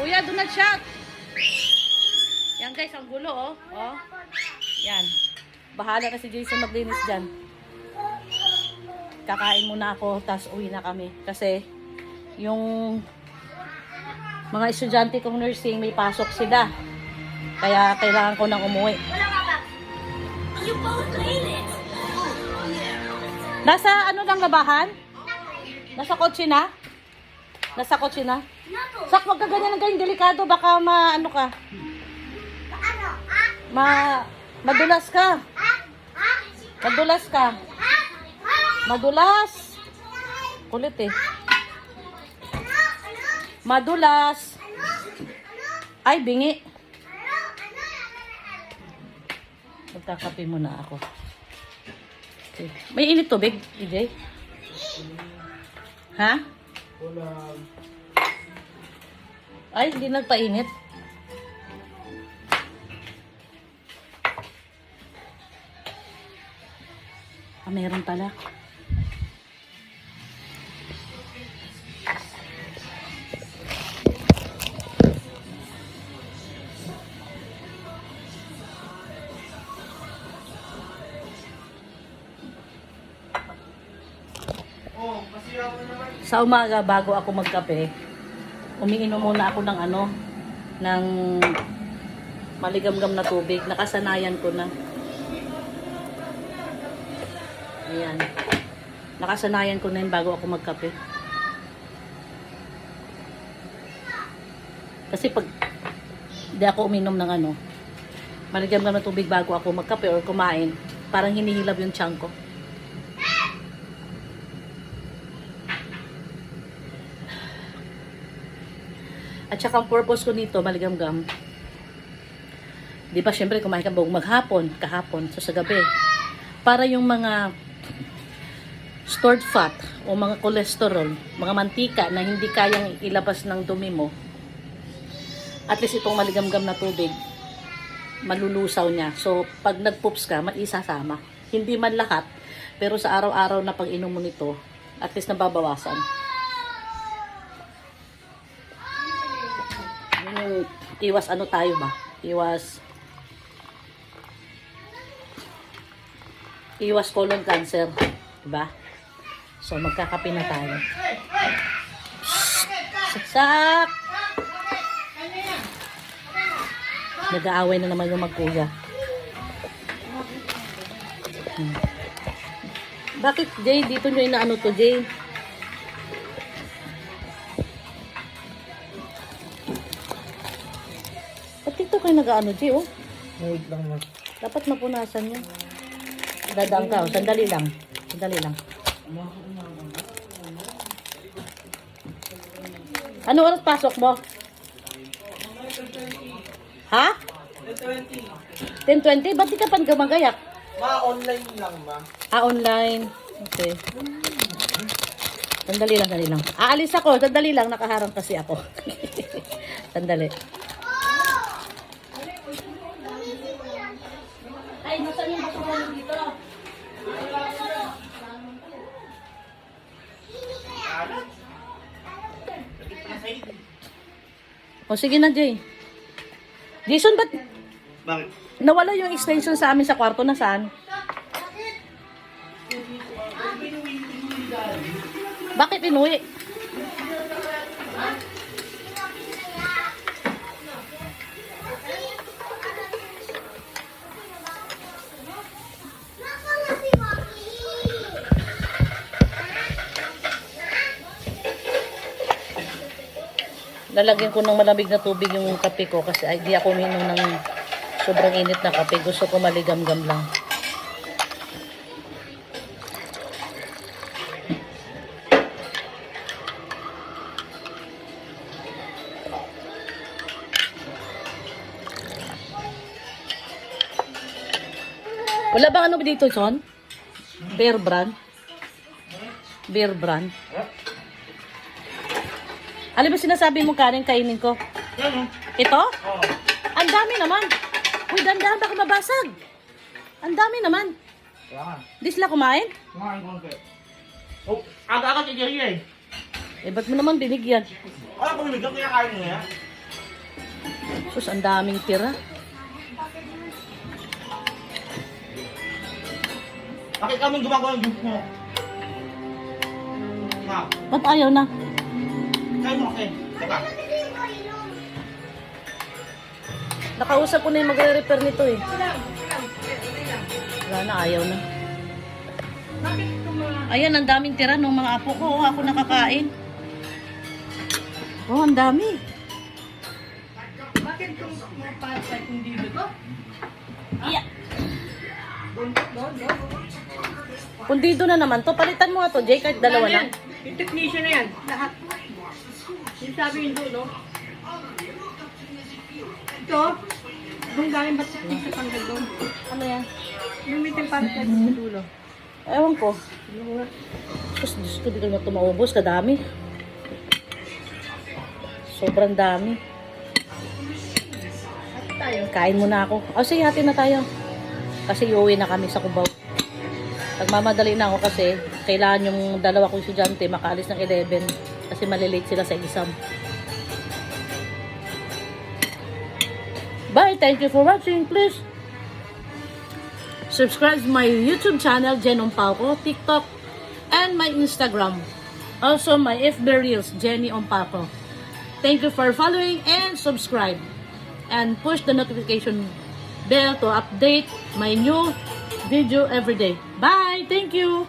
Kuya, do not shout. Yan guys, ang gulo oh. Oh. Yan. Bahala na si Jason maglinis dyan. Kakain muna ako, tapos uwi na kami. Kasi, yung mga estudyante kong nursing, may pasok sila. Kaya kailangan ko nang umuwi. Nasa ano lang labahan? Nasa kotse na? Nasa kotse na? Sak, wag ka ganyan ng ganyan, delikado. Baka ano ka? Madulas ka. Madulas ka. Madulas. Kulit eh. Madulas. Ay, bingi. Magkakape muna ako. Okay. May init tubig, EJ? Ha? Wala. Ay, hindi nagpainit. Ah, meron pala. Sa umaga, bago ako magkape, umiinom muna ako ng ng maligamgam na tubig. Nakasanayan ko na. Ayan. Nakasanayan ko na yun bago ako magkape. Kasi pag hindi ako uminom ng maligamgam na tubig bago ako magkape or kumain, parang hinihilab yung tiyan ko. At saka ang purpose ko nito, maligamgam. Di ba, syempre, kumain ka buong kahapon, so sa gabi. Para yung mga stored fat o mga cholesterol, mga mantika na hindi kayang ilabas ng dumi mo, at least itong maligamgam na tubig, malulusaw niya. So, pag nagpoops ka, maisasama. Hindi man lahat, pero sa araw-araw na pag-inom mo nito, at least nababawasan. Iwas tayo ba? Iwas colon cancer, diba? So magkakape na tayo. Saksak! Nag-aaway na naman yung magkuya. Bakit, Jay? Dito nyo inaano to, Jay? Ito kayo nag-ano, Jay, oh. Wait lang mo. Dapat mapunasan yun. Dadaan ka, oh. Sandali lang. Sandali lang. Ano oras pasok mo? Ha? 10:20. Ba't di ka pa gumagayak? Online lang ba? Online. Okay. Sandali lang. Aalis ako. Sandali lang. Nakaharang kasi ako. Sandali. Ay, nasaan yung basura dito? O sige na, Jay. Jason, ba't Bakit? nawala yung extension sa amin sa kwarto? Nasaan? Bakit inuwi? Lalagyan ko ng malamig na tubig yung kape ko kasi di ako uminom ng sobrang init na kape. Gusto ko maligamgam lang. Wala bang ano dito, Son? Bear brand? Bear brand? Alam mo sinasabi mo, Karen, kainin ko? Yan, Ito? oh. Ang dami naman. Uy, dandahan baka mabasag. Ang dami naman. Kaya nga. Di sila kumain? Kumain ko konti. Oh, aga-aga si Jerry eh. Eh, ba't mo naman binigyan? Wala ko bibigyan, kaya kain mo yan. Tapos ang daming tira. Bakit ka mong gumagawa ng juice mo? Ha? Ba't ayaw na? Kain mo kasi. Teka. Nakausap ko na yung magre-repair nito eh. Wala na, ayaw na. Ayan, ang daming tira ng mga apo ko. Oh, ako nakakain. Oh, ang dami. Bakit kung mapasay kung dito to? Yeah. No. Pundido na naman to. Palitan mo nga to, Jay, kahit dalawa lang. Yung technician na yan. Lahat. Yung sabi yung dulo. Ito. Kung galing ba't sa tanggal doon? Ano yan? Yung may temperature sa dulo. Ewan ko. Diyos ko, di ko naman ito maubos. Kadami. Sobrang dami. At tayo. Kain muna ako. O sige, hati na tayo. Kasi uuwi na kami sa Cubao. Nagmamadali na ako kasi kailangan yung dalawa kong estudyante makaalis ng 11 kasi malilate sila sa exam. Bye! Thank you for watching. Please subscribe to my YouTube channel, Jen Ompauco, TikTok, and my Instagram. Also, my FB Reels, Jenny Ompauco. Thank you for following and subscribe. And push the notification bell to update my new video every day. Bye! Thank you!